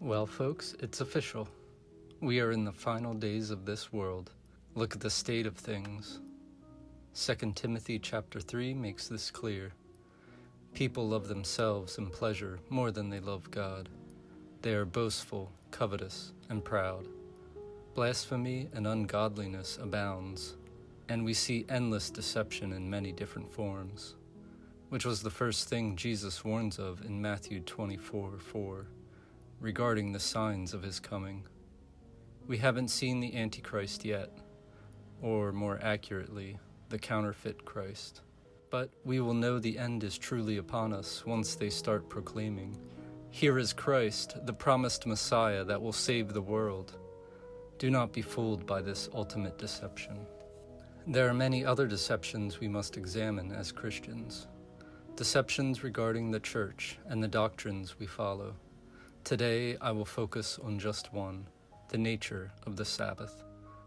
Well, folks, it's official. We are in the final days of this world. Look at the state of things. 2 Timothy chapter 3 makes this clear. People love themselves and pleasure more than they love God. They are boastful, covetous, and proud. Blasphemy and ungodliness abounds, and we see endless deception in many different forms, which was the first thing Jesus warns of in Matthew 24:4, regarding the signs of his coming. We haven't seen the Antichrist yet, or more accurately, the counterfeit Christ. But we will know the end is truly upon us once they start proclaiming, "Here is Christ, the promised Messiah that will save the world." Do not be fooled by this ultimate deception. There are many other deceptions we must examine as Christians. Deceptions regarding the church and the doctrines we follow. Today I will focus on just one, the nature of the Sabbath.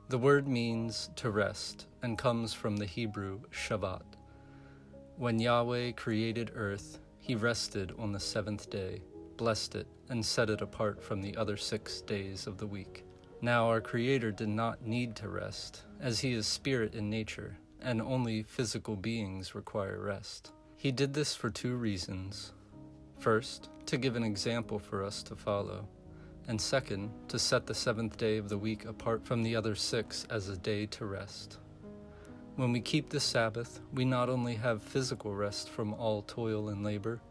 The word means to rest and comes from the Hebrew Shabbat. When Yahweh created earth, he rested on the seventh day, blessed it, and set it apart from the other 6 days of the week. Now our Creator did not need to rest, as he is spirit in nature, and only physical beings require rest. He did this for 2 reasons. First, to give an example for us to follow, and second, to set the 7th day of the week apart from the other 6 as a day to rest. When we keep the Sabbath, we not only have physical rest from all toil and labor,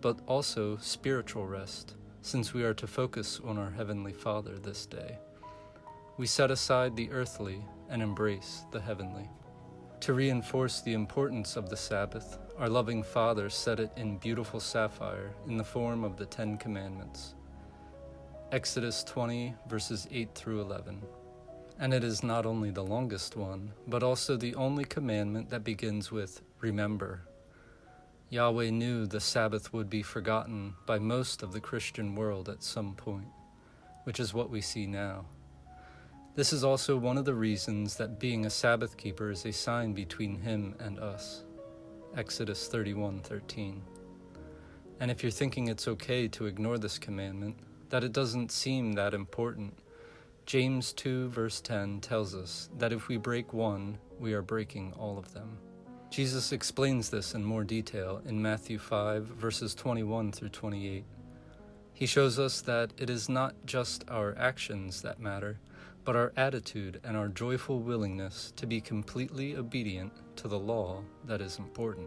but also spiritual rest, since we are to focus on our Heavenly Father this day. We set aside the earthly and embrace the heavenly. To reinforce the importance of the Sabbath, our loving Father set it in beautiful sapphire in the form of the 10 Commandments. Exodus 20, verses 8 through 11. And it is not only the longest one, but also the only commandment that begins with "remember." Yahweh knew the Sabbath would be forgotten by most of the Christian world at some point, which is what we see now. This is also one of the reasons that being a Sabbath keeper is a sign between him and us. Exodus 31:13. And if you're thinking it's okay to ignore this commandment, that it doesn't seem that important, James 2 verse 10 tells us that if we break one, we are breaking all of them. Jesus explains this in more detail in Matthew 5 verses 21 through 28. He shows us that it is not just our actions that matter, but our attitude and our joyful willingness to be completely obedient to the law that is important.